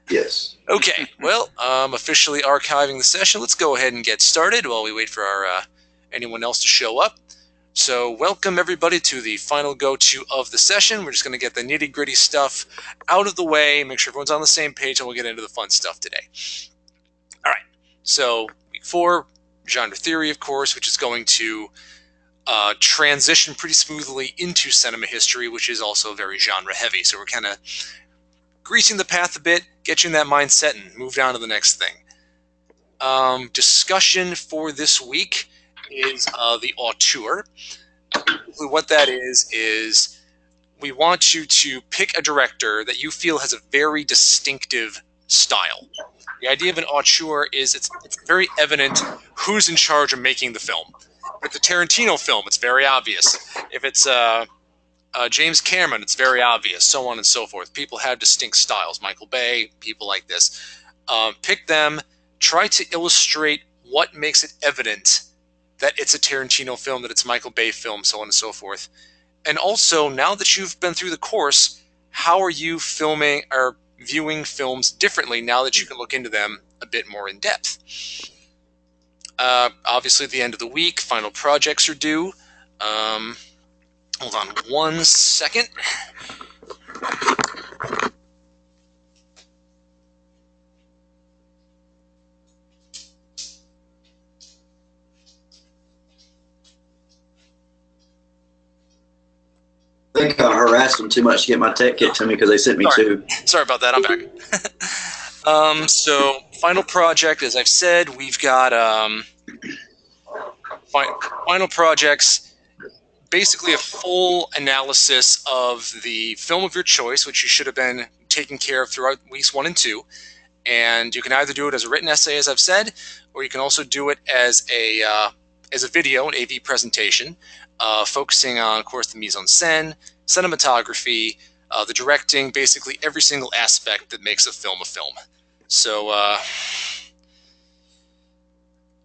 Yes. Okay, well, I'm officially archiving the session. Let's go ahead and get started while we wait for our anyone else to show up. So welcome everybody to the final go-to of the session. We're just going to get the nitty-gritty stuff out of the way, make sure everyone's on the same page, and we'll get into the fun stuff today. All right, so week 4, genre theory, of course, which is going to transition pretty smoothly into cinema history, which is also very genre-heavy. So we're kind of greasing the path a bit, get you in that mindset, and move down to the next thing. Discussion for this week is the auteur. What that is we want you to pick a director that you feel has a very distinctive style. The idea of an auteur is it's very evident who's in charge of making the film. If it's a Tarantino film, it's very obvious. If it's James Cameron, it's very obvious, so on and so forth. People have distinct styles. Michael Bay, people like this. Pick them, try to illustrate what makes it evident that it's a Tarantino film, that it's a Michael Bay film, so on and so forth. And also, now that you've been through the course, how are you filming or viewing films differently now that you can look into them a bit more in depth? Obviously, at the end of the week, final projects are due. Hold on 1 second. I think I harassed them too much to get my tech kit to me because they sent me two. Sorry about that. I'm back. So, final project, as I've said, we've got final projects, basically a full analysis of the film of your choice, which you should have been taking care of throughout weeks 1 and 2. And you can either do it as a written essay, as I've said, or you can also do it as a video, an AV presentation, focusing on, of course, the mise-en-scène, cinematography, the directing, basically every single aspect that makes a film a film. So,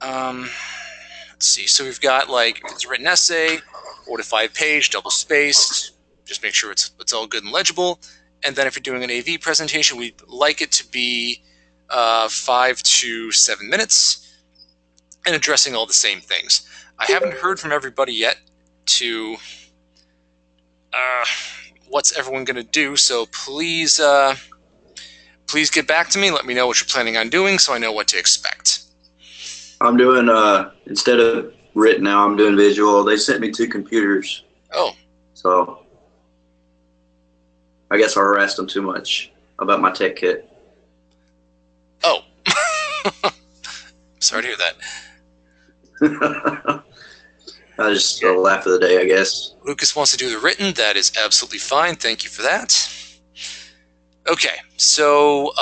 let's see. So we've got, like, it's a written essay, 4 to 5 page, double-spaced. Just make sure it's all good and legible. And then if you're doing an AV presentation, we'd like it to be 5 to 7 minutes and addressing all the same things. I haven't heard from everybody yet to what's everyone going to do, so please get back to me. Let me know what you're planning on doing so I know what to expect. I'm doing, instead of written now, I'm doing visual. They sent me 2 computers. Oh. So I guess I harassed them too much about my tech kit. Oh. Sorry to hear that. Just a laugh of the day, I guess. Lucas wants to do the written. That is absolutely fine. Thank you for that. Okay, so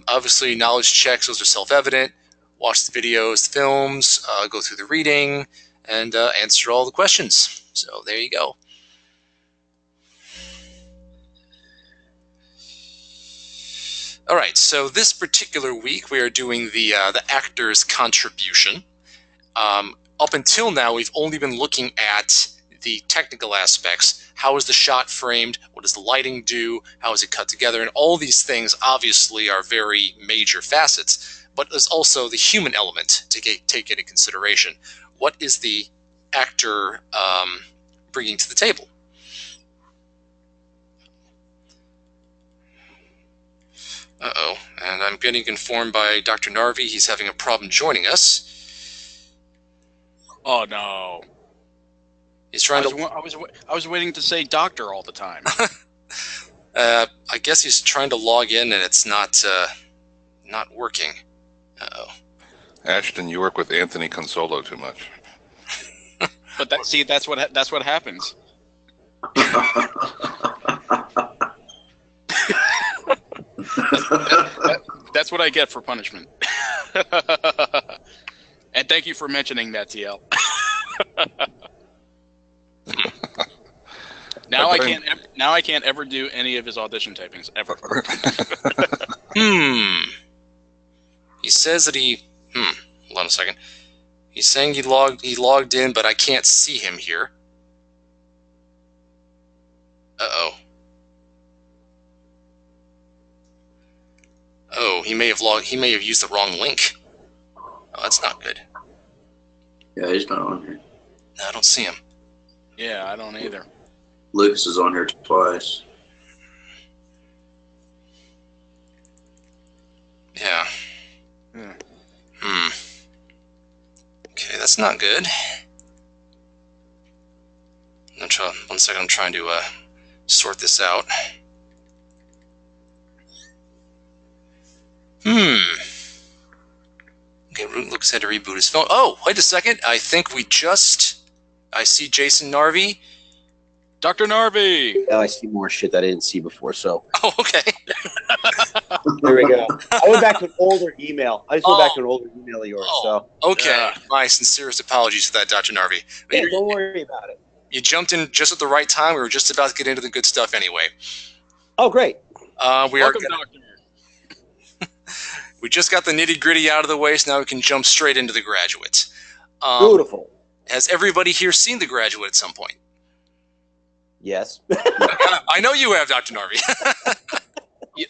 obviously knowledge checks, those are self-evident. Watch the videos, the films, go through the reading, and answer all the questions. So there you go. All right, so this particular week we are doing the actor's contribution. Up until now, we've only been looking at the technical aspects. How is the shot framed? What does the lighting do? How is it cut together? And all these things obviously are very major facets, but there's also the human element to take into consideration. What is the actor bringing to the table? Uh-oh, and I'm getting informed by Dr. Narvi he's having a problem joining us. Oh no! He's trying I was waiting to say doctor all the time. I guess he's trying to log in and it's not working. Uh-oh. Ashton, you work with Anthony Consolo too much. But that's what happens. That's what I get for punishment. And thank you for mentioning that, TL. Now I can't ever do any of his audition tapings ever. He says that hold on a second. He's saying he logged in, but I can't see him here. Uh-oh. Oh. Oh, he may have used the wrong link. Oh, that's not good. Yeah, he's not on here. No, I don't see him. Yeah, I don't either. Lucas is on here twice. Yeah. Yeah. Okay, that's not good. One second, I'm trying to sort this out. Okay, Root looks had to reboot his phone. Oh, wait a second. I see Jason Narvi. Dr. Narvi! Now I see more shit that I didn't see before, so Oh, okay. there we go. I went back to an older email. I just went back to an older email of yours, so. Okay. Yeah. My sincerest apologies for that, Dr. Narvi. Yeah, don't worry about it. You jumped in just at the right time. We were just about to get into the good stuff anyway. Oh, great. Welcome, Doctor. We just got the nitty-gritty out of the way, so now we can jump straight into The Graduate. Beautiful. Has everybody here seen The Graduate at some point? Yes. I know you have, Dr. Narvi.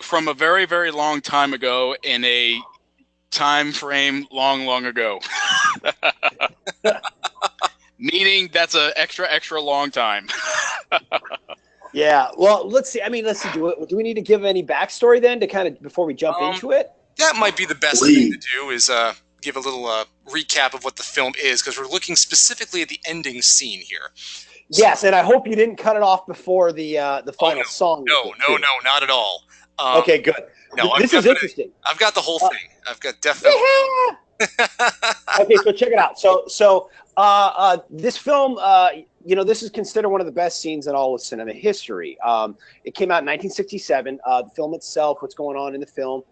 From a very, very long time ago in a time frame long, long ago. Meaning that's an extra long time. Yeah. Well, let's see. I mean, let's see. Do we need to give any backstory then to kind of before we jump into it? That might be the best thing to do is give a little recap of what the film is, because we're looking specifically at the ending scene here. Yes, and I hope you didn't cut it off before the final song. No, not at all. Okay, good. No, this is interesting. I've got the whole thing. I've got definitely. Okay, so check it out. So this film, this is considered one of the best scenes in all of cinema history. It came out in 1967. The film itself, what's going on in the film,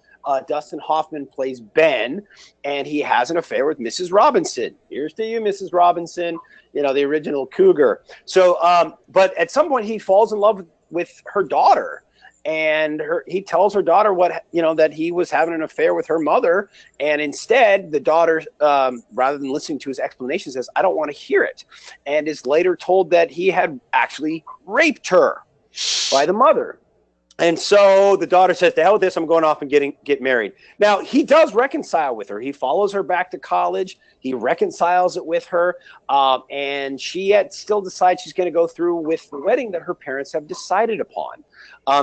Dustin Hoffman plays Ben, and he has an affair with Mrs. Robinson. Here's to you, Mrs. Robinson, the original cougar. So, but at some point he falls in love with her daughter. And he tells her daughter that he was having an affair with her mother. And instead, the daughter, rather than listening to his explanation, says, I don't want to hear it. And is later told that he had actually raped her by the mother. And so the daughter says, to hell with this, I'm going off and get married. Now, he does reconcile with her. He follows her back to college. He reconciles it with her. And she still decides she's going to go through with the wedding that her parents have decided upon.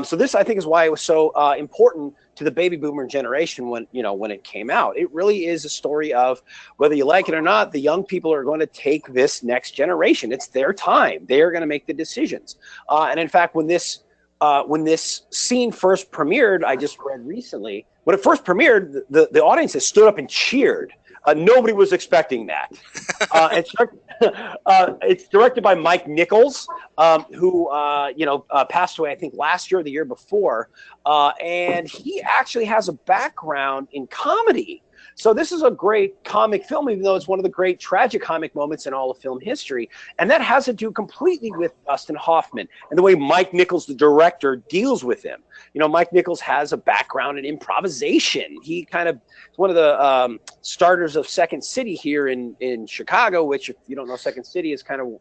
So this, I think, is why it was so important to the baby boomer generation when it came out. It really is a story of, whether you like it or not, the young people are going to take this next generation. It's their time. They are going to make the decisions. And in fact, when this scene first premiered, I just read recently, when it first premiered, the audience has stood up and cheered. Nobody was expecting that. It's directed by Mike Nichols, who passed away, I think, last year or the year before. And he actually has a background in comedy. So this is a great comic film, even though it's one of the great tragic comic moments in all of film history. And that has to do completely with Dustin Hoffman and the way Mike Nichols, the director, deals with him. Mike Nichols has a background in improvisation. He kind of is one of the starters of Second City here in Chicago, which, if you don't know, Second City is kind of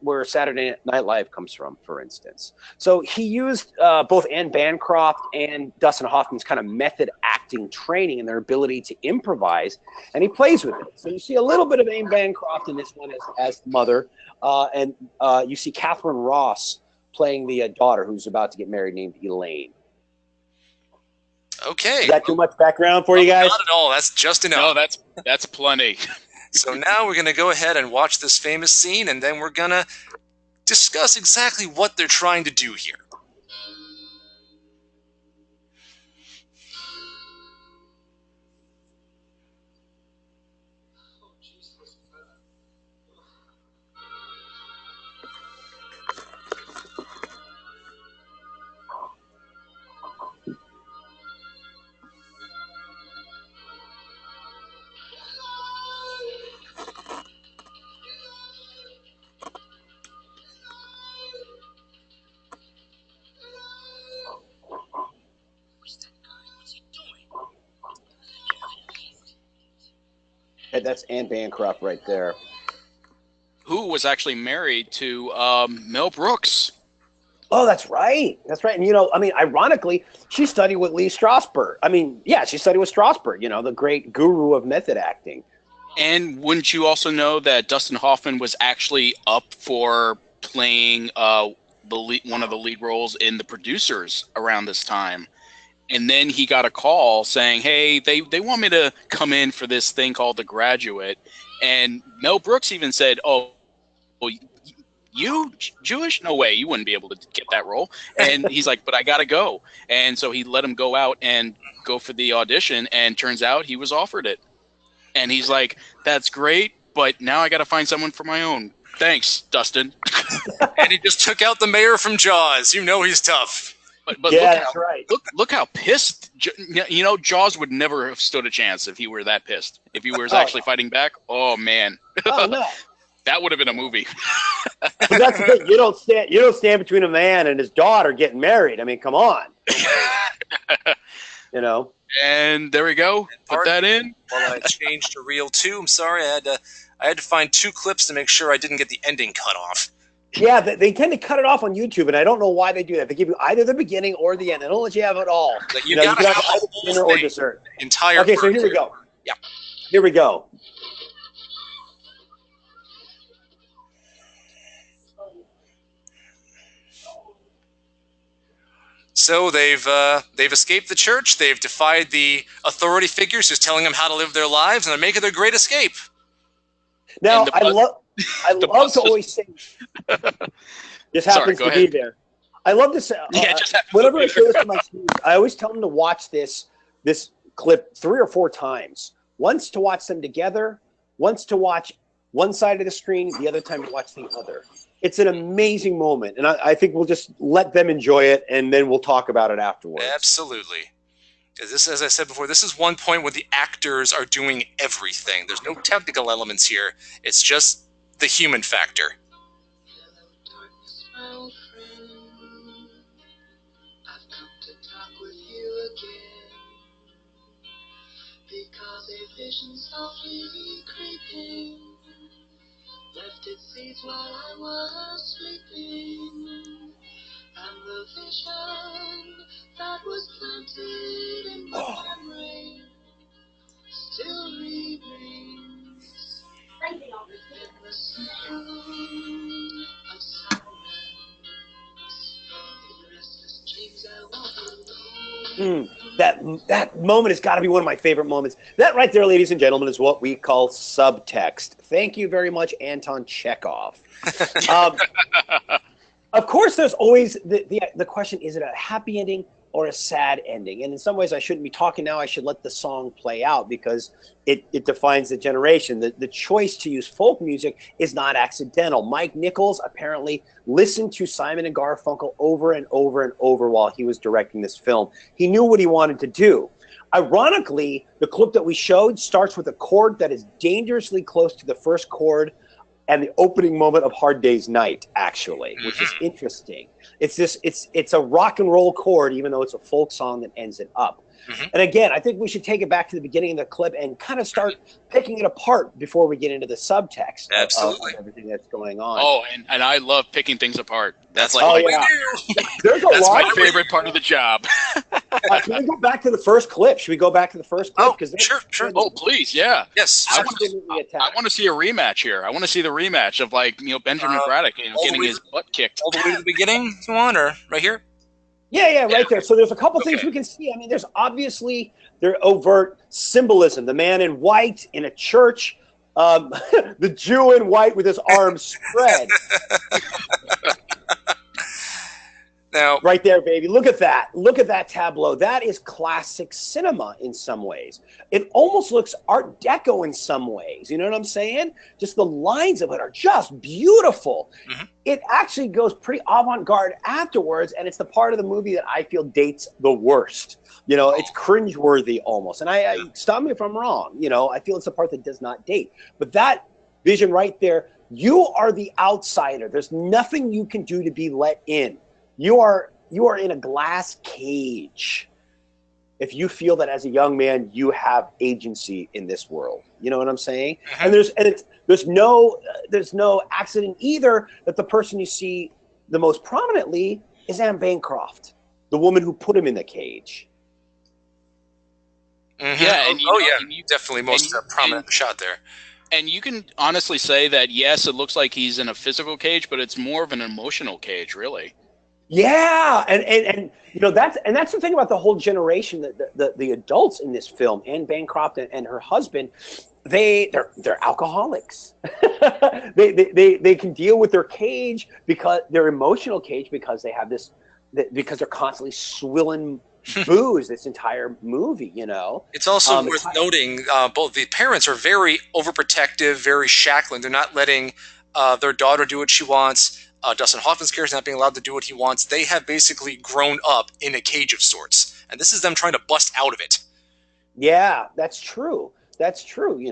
where Saturday Night Live comes from, for instance. So he used both Anne Bancroft and Dustin Hoffman's kind of method acting training and their ability to improvise, and he plays with it. So you see a little bit of Anne Bancroft in this one as the mother, and you see Catherine Ross playing the daughter who's about to get married, named Elaine. Okay. Is that too much background for you guys? Not at all. That's just enough. No, that's plenty. So now we're going to go ahead and watch this famous scene, and then we're going to discuss exactly what they're trying to do here. That's Anne Bancroft right there. Who was actually married to Mel Brooks. Oh, that's right. That's right. And, you know, I mean, ironically, she studied with Lee Strasberg. I mean, yeah, she studied with Strasberg, you know, the great guru of method acting. And wouldn't you also know that Dustin Hoffman was actually up for playing one of the lead roles in The Producers around this time? And then he got a call saying, hey, they want me to come in for this thing called The Graduate. And Mel Brooks even said, oh, well, you Jewish? No way, you wouldn't be able to get that role. And he's like, but I gotta go. And so he let him go out and go for the audition, and turns out he was offered it. And he's like, that's great, but now I gotta find someone for my own. Thanks, Dustin. And he just took out the mayor from Jaws. You know he's tough. But Yeah, that's right. Look how pissed. You know, Jaws would never have stood a chance if he were that pissed. If he was actually fighting back, oh man, Oh, no. that would have been a movie. But that's the thing. You don't stand between a man and his daughter getting married. I mean, come on. You know. And there we go. Put that in. Well, I changed to reel 2. I'm sorry, I had to find 2 clips to make sure I didn't get the ending cut off. Yeah, they tend to cut it off on YouTube, and I don't know why they do that. They give you either the beginning or the end. They don't let you have it all. Like, You know, gotta can have either the whole dinner or thing. dessert. Entire. Okay, so part. here we go. Yeah. Here we go. So they've escaped the church. They've defied the authority figures who's telling them how to live their lives, and they're making their great escape. Now, And the I bus- love to always say this happens go to be ahead. there. I love to say Yeah, it just happens to whenever be I show this to my students, I always tell them to watch this clip 3 or 4 times. Once to watch them together, once to watch one side of the screen, the other time to watch the other. It's an amazing moment, and I think we'll just let them enjoy it, and then we'll talk about it afterwards. Absolutely. Because this, as I said before, this is one point where the actors are doing everything. There's no technical elements here. It's just the human factor. Hello, darkness, my old friend. I've come to talk with you again. Because a vision softly creeping left its seeds while I was sleeping. And the vision that was planted in my memory still remains within the sound of silence. In restless dreams I walk alone. That moment has got to be one of my favorite moments. That right there, ladies and gentlemen, is what we call subtext. Thank you very much, Anton Chekhov. Of course, there's always the question, is it a happy ending or a sad ending? And in some ways, I shouldn't be talking now. I should let the song play out because it defines the generation. The choice to use folk music is not accidental. Mike Nichols apparently listened to Simon and Garfunkel over and over and over while he was directing this film. He knew what he wanted to do. Ironically, the clip that we showed starts with a chord that is dangerously close to the first chord and the opening moment of Hard Day's Night, actually, which is interesting. It's a rock and roll chord, even though it's a folk song that ends it up. And again, I think we should take it back to the beginning of the clip and kind of start picking it apart before we get into the subtext of everything that's going on. Oh, and I love picking things apart. That's like Oh, yeah. There's a that's lot. my favorite part of the job. Can we go back to the first clip? Should we go back to the first clip? Oh, sure. Oh, please, yeah. Yes. I Absolutely I want to see a rematch here. I want to see the rematch of Benjamin Braddock, getting his butt kicked. All the way to the beginning, if you want, or right here? Yeah, right there. So there's a couple things we can see. I mean, there's obviously overt symbolism. The man in white in a church, the Jew in white with his arms spread. Now, Right there, baby. Look at that. Look at that tableau. That is classic cinema in some ways. It almost looks Art Deco in some ways. You know what I'm saying? Just the lines of it are just beautiful. It actually goes pretty avant-garde afterwards, and it's the part of the movie that I feel dates the worst. You know, it's cringeworthy almost. And I stop me if I'm wrong. You know, I feel it's the part that does not date. But that vision right there, you are the outsider. There's nothing you can do to be let in. You are in a glass cage if you feel that as a young man you have agency in this world. You know what I'm saying? And there's no accident either that the person you see the most prominently is Anne Bancroft, the woman who put him in the cage. Mm-hmm. Yeah, and definitely most prominent shot there. And you can honestly say that, yes, it looks like he's in a physical cage, but it's more of an emotional cage, really. Yeah, and that's the thing about the whole generation, the adults in this film, Anne Bancroft and her husband, they're alcoholics. they can deal with their cage, because their emotional cage, because they have this, because they're constantly swilling booze this entire movie. It's also worth noting, both the parents are very overprotective, very shackling. They're not letting their daughter do what she wants. Dustin Hoffman's character is not being allowed to do what he wants. They have basically grown up in a cage of sorts, and this is them trying to bust out of it. Yeah, that's true. That's true.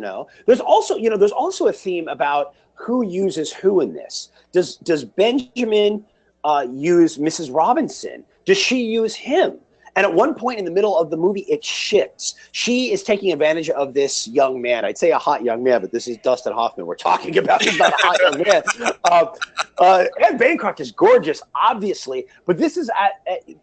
There's also a theme about who uses who in this. Does Benjamin use Mrs. Robinson? Does she use him? And at one point in the middle of the movie, it shifts. She is taking advantage of this young man. I'd say a hot young man, but this is Dustin Hoffman we're talking about. He's not a hot young man. Anne Bancroft is gorgeous, obviously, but this is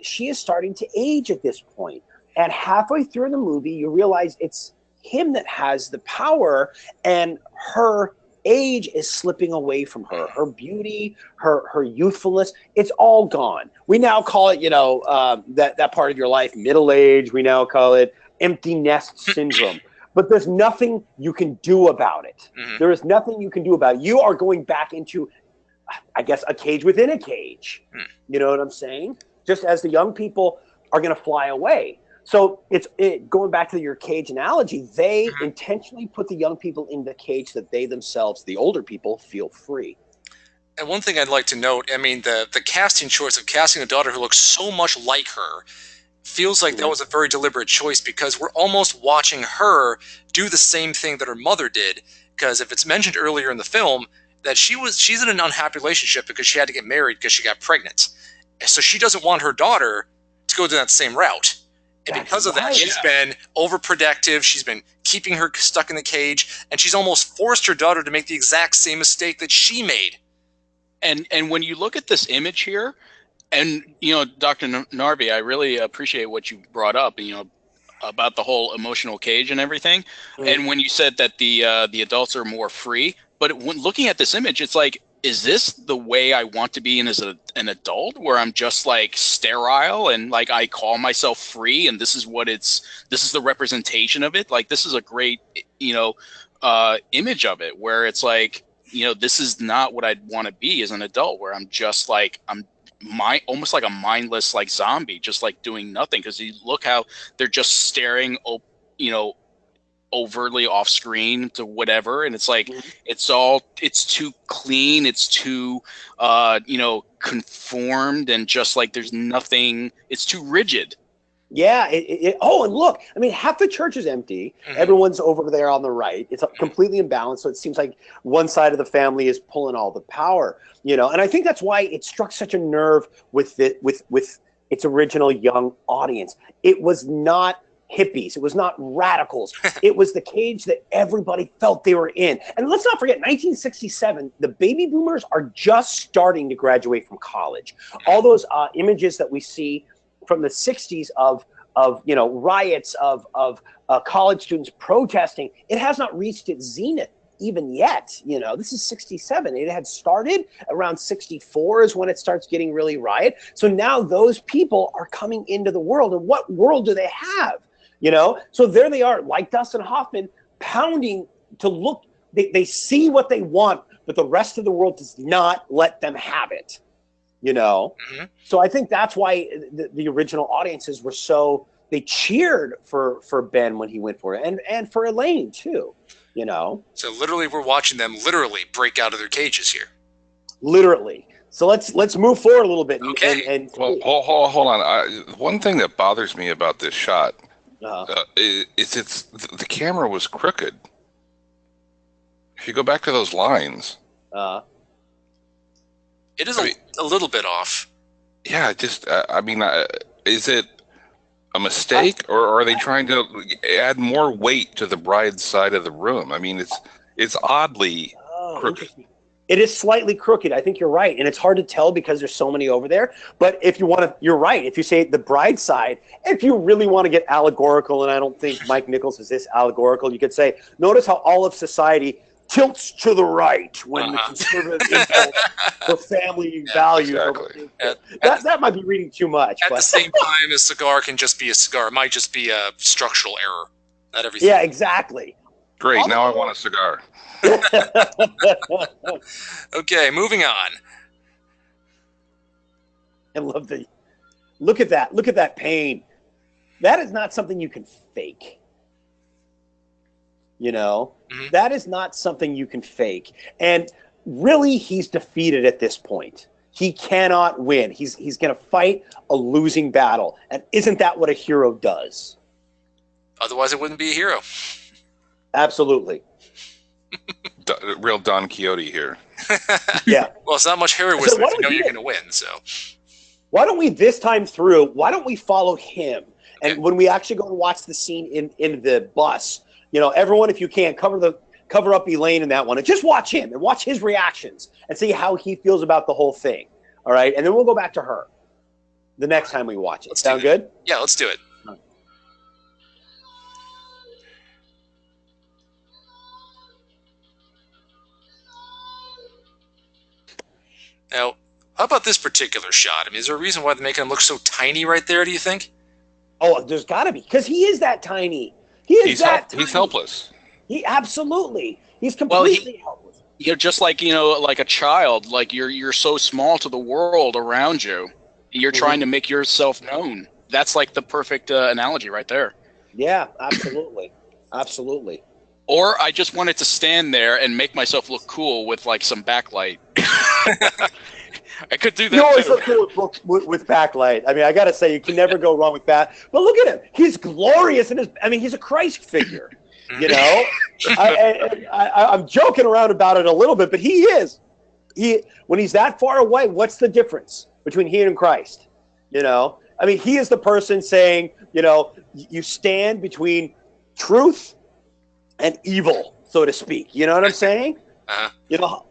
she is starting to age at this point. And halfway through the movie, you realize it's him that has the power, and her age is slipping away from her. Her beauty, her youthfulness, it's all gone. We now call it, that part of your life, middle age. We now call it empty nest syndrome. But there's nothing you can do about it. Mm-hmm. There is nothing you can do about it. You are going back into, I guess, a cage within a cage. You know what I'm saying? Just as the young people are going to fly away. So going back to your cage analogy, they intentionally put the young people in the cage that they themselves, the older people, feel free. And one thing I'd like to note, I mean, the casting choice of casting a daughter who looks so much like her feels like that was a very deliberate choice, because we're almost watching her do the same thing that her mother did. Because if it's mentioned earlier in the film that she's in an unhappy relationship because she had to get married because she got pregnant. So she doesn't want her daughter to go down that same route. And because of that, she's been overprotective. She's been keeping her stuck in the cage, and she's almost forced her daughter to make the exact same mistake that she made. And when you look at this image here, and Dr. Narvi, I really appreciate what you brought up, about the whole emotional cage and everything. Mm-hmm. And when you said that the adults are more free, but when looking at this image, it's like, is this the way I want to be as an adult, where I'm just like sterile and like I call myself free, and this is the representation of it? Like, this is a great, image of it, where it's like, this is not what I'd want to be as an adult, where I'm just like, almost like a mindless, like, zombie, just like doing nothing. Because you look how they're just staring, overtly off screen to whatever, and it's like it's too clean, it's too conformed, and just like there's nothing, it's too rigid. Yeah. And look, I mean, half the church is empty. Everyone's over there on the right. It's completely imbalanced, so it seems like one side of the family is pulling all the power. And I think that's why it struck such a nerve with its original young audience. It was not hippies. It was not radicals. It was the cage that everybody felt they were in. And let's not forget, 1967, the baby boomers are just starting to graduate from college. All those images that we see from the 60s of riots, of college students protesting, it has not reached its zenith even yet. This is 67. It had started around 64 is when it starts getting really riot. So now those people are coming into the world. And what world do they have? So there they are, like Dustin Hoffman, pounding to look. They see what they want, but the rest of the world does not let them have it. So I think that's why the original audiences were they cheered for Ben when he went for it, and for Elaine too. So literally, we're watching them literally break out of their cages here. Literally. So let's move forward a little bit. Okay. Well, hold on. One thing that bothers me about this shot. The camera was crooked. If you go back to those lines, it is a little bit off. Yeah, just is it a mistake, or are they trying to add more weight to the bride's side of the room? I mean, it's oddly crooked. It is slightly crooked. I think you're right. And it's hard to tell because there's so many over there. But if you want to, you're right. If you say the bride side, if you really want to get allegorical, and I don't think Mike Nichols is this allegorical, you could say, notice how all of society tilts to the right when the conservative impulse for family values. Exactly. That might be reading too much. At the same time, a cigar can just be a cigar. It might just be a structural error. Not everything. Yeah, exactly. Great. Now I want a cigar. Okay, moving on. I love the look at that. Look at that pain. That is not something you can fake. You know, that is not something you can fake. And really, he's defeated at this point. He cannot win. He's going to fight a losing battle. And isn't that what a hero does? Otherwise, it wouldn't be a hero. Absolutely. Real Don Quixote here. Yeah. Well, it's not much heroism So why if you know don't you're you- going to win. So Why don't we this time through? Why don't we follow him? And Okay. when we actually go and watch the scene in the bus, you know, everyone, if you can, cover up Elaine in that one, and just watch him and watch his reactions and see how he feels about the whole thing. All right, and then we'll go back to her the next time we watch it. Let's do Sound it. good? yeah, let's do it. Now, how about this particular shot? I mean, is there a reason why they're making him look so tiny right there, do you think? Oh, there's got to be, because he is that tiny. He is tiny. He's helpless. He absolutely. He's Well, completely helpless. You're just like, like a child. Like you're so small to the world around you. You're trying to make yourself known. That's like the perfect analogy right there. Yeah, absolutely, absolutely. Or I just wanted to stand there and make myself look cool with like some backlight. I could do that. You always too. look cool with backlight. I mean, I got to say, you can never go wrong with that. But look at him; he's glorious, and he's a Christ figure. You know, I'm joking around about it a little bit, but he is. When he's that far away, what's the difference between he and Christ? You know, I mean, he is the person saying, you know, you stand between truth and evil, so to speak. You know what I'm saying? Uh-huh. You know.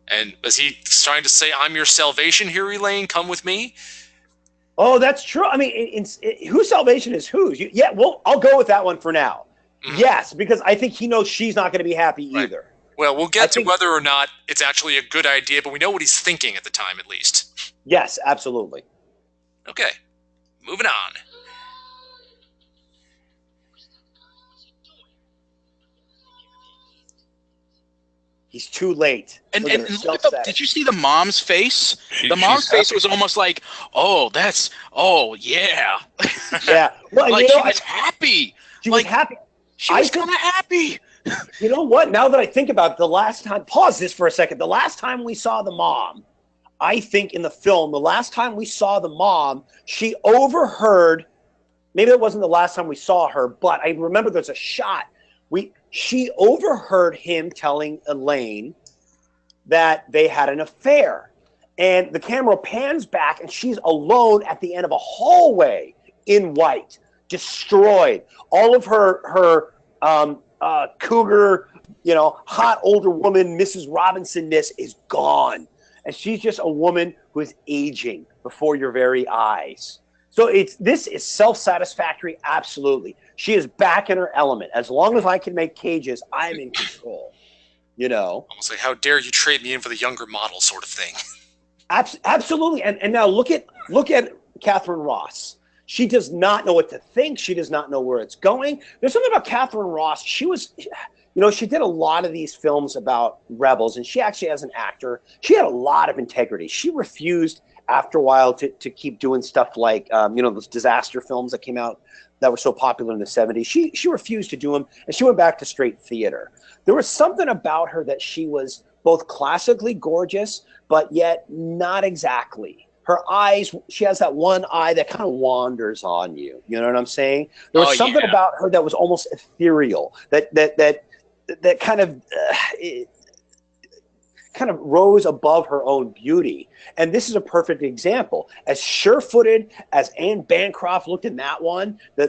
And is he trying to say, I'm your salvation here, Elaine? Come with me? Oh, that's true. I mean, whose salvation is whose? Yeah, well, I'll go with that one for now. Mhm. Yes, because I think he knows she's not going to be happy Right. either. Well, we'll get to think- whether or not it's actually a good idea, but we know what he's thinking at the time, at least. Yes, absolutely. Okay, moving on. He's too late. And, Look at and her, look at the, self-satisfied. did you see the mom's face? The mom's she's face happy. was almost like, yeah. Yeah. Well, and Like you know, she was happy. she was like- happy. She I was think- kind of happy. You know what? Now that I think about it, the last time, pause this for a second. The last time we saw the mom, I think in the film, the last time we saw the mom, she overheard. Maybe that wasn't the last time we saw her, but I remember there's a shot. She overheard him telling Elaine that they had an affair, and the camera pans back, and she's alone at the end of a hallway in white, destroyed. All of her cougar, you know, hot older woman, Mrs. Robinson-ness is gone. And she's just a woman who is aging before your very eyes. So this is self-satisfactory, absolutely. She is back in her element. As long as I can make cages, I'm in control. You know? Almost like, how dare you trade me in for the younger model sort of thing. Absolutely. And now look at Catherine Ross. She does not know what to think. She does not know where it's going. There's something about Catherine Ross. She did a lot of these films about rebels, and she actually, as an actor, she had a lot of integrity. She refused after a while to keep doing stuff like, those disaster films that came out that were so popular in the 70s. She refused to do them, and she went back to straight theater. There was something about her that she was both classically gorgeous, but yet not exactly. Her eyes, she has that one eye that kind of wanders on you. You know what I'm saying? There was something yeah. about her that was almost ethereal, that kind of kind of rose above her own beauty. And this is a perfect example. As sure-footed as Anne Bancroft looked in that one, the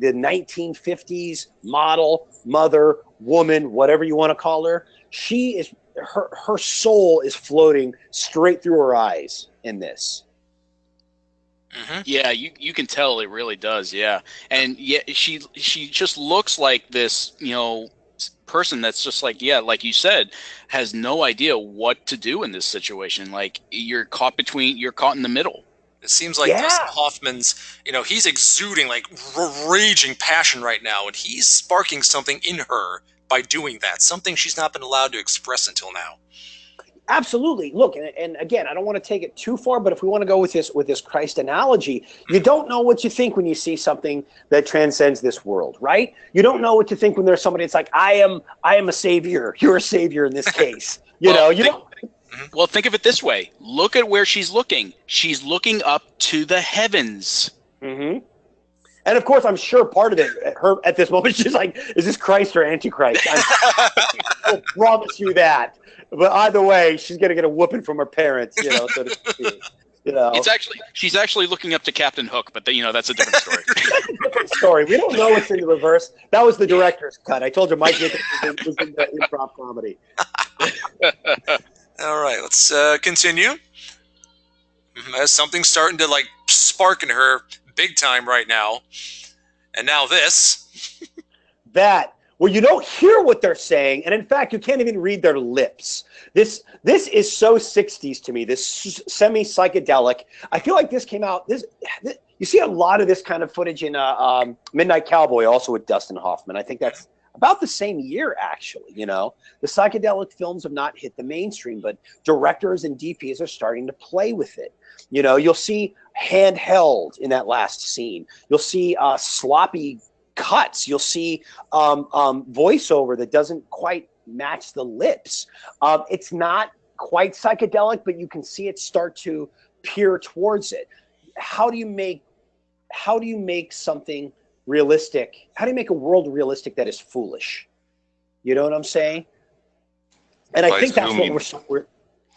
1950s model, mother, woman, whatever you want to call her, she is her soul is floating straight through her eyes in this. Mm-hmm. Yeah, you can tell it really does. Yeah, and yeah, she just looks like this, person that's just like, yeah, like you said, has no idea what to do in this situation. Like you're caught in the middle. It seems like Dustin Hoffman's, he's exuding like raging passion right now, and he's sparking something in her by doing that, something she's not been allowed to express until now. Absolutely. Look, and again, I don't want to take it too far, but if we want to go with this Christ analogy, you don't know what you think when you see something that transcends this world, right? You don't know what to think when there's somebody that's like, I am a savior. You're a savior in this case. Well, think of it this way. Look at where she's looking. She's looking up to the heavens. Mm-hmm. And of course, I'm sure part of it, her at this moment, she's like, is this Christ or Antichrist? I promise you that. But either way, she's going to get a whooping from her parents, so to speak. She's actually looking up to Captain Hook, but that's a different story. Different story. We don't know what's in the reverse. That was the director's cut. I told you Mike was in the improv comedy. All right, let's continue. Something's starting to like spark in her big time right now. And now this. Well, you don't hear what they're saying, and in fact, you can't even read their lips. This is so 60s to me, this semi-psychedelic. I feel like this came out, you see a lot of this kind of footage in Midnight Cowboy, also with Dustin Hoffman. I think that's about the same year, actually, The psychedelic films have not hit the mainstream, but directors and DPs are starting to play with it. You'll see handheld in that last scene. You'll see sloppy cuts. You'll see voiceover that doesn't quite match the lips. It's not quite psychedelic, but you can see it start to peer towards it. How do you make something realistic? How do you make a world realistic that is foolish? You know what I'm saying? And I think that's what we're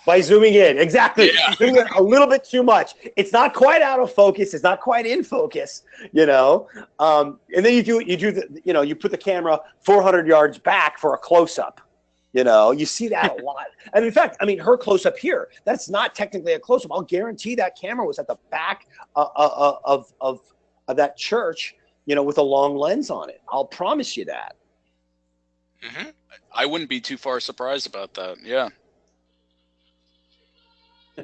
by zooming in. Exactly. Yeah. Zooming in a little bit too much. It's not quite out of focus. It's not quite in focus, And then you put the camera 400 yards back for a close-up. You see that a lot. And in fact, her close-up here, that's not technically a close-up. I'll guarantee that camera was at the back of that church, with a long lens on it. I'll promise you that. Mm-hmm. I wouldn't be too far surprised about that. Yeah.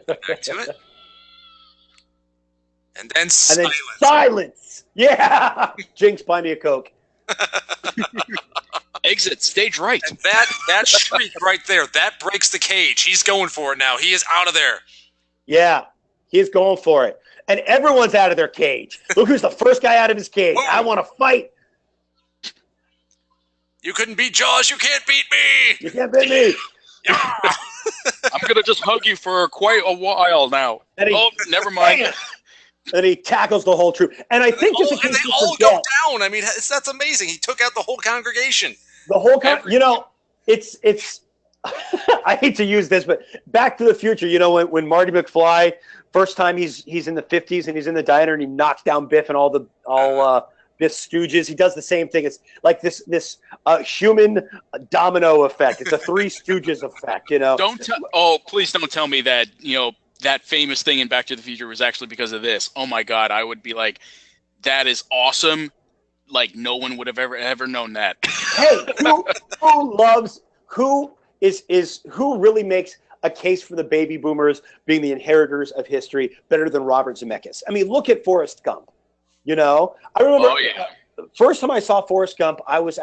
Back to it. And then silence. Yeah. Jinx, buy me a Coke. Exit stage right. And that shriek right there, that breaks the cage. He's going for it now. He is out of there. Yeah, he's going for it. And everyone's out of their cage. Look who's the first guy out of his cage. Whoa. I want to fight. You couldn't beat Jaws. You can't beat me. You can't beat me. I'm going to just hug you for quite a while now. Never mind. And he tackles the whole troop. And I think just in case they all go down. That's amazing. He took out the whole congregation. The whole it's I hate to use this, but Back to the Future, when Marty McFly, first time he's in the 50s and he's in the diner and he knocks down Biff and all Biff's Stooges. He does the same thing. It's like this human domino effect. It's a Three Stooges effect, Please don't tell me that, that famous thing in Back to the Future was actually because of this. Oh my God, I would be like, that is awesome. Like no one would have ever known that. Hey, who really makes a case for the baby boomers being the inheritors of history better than Robert Zemeckis? Look at Forrest Gump. I remember first time I saw Forrest Gump, I was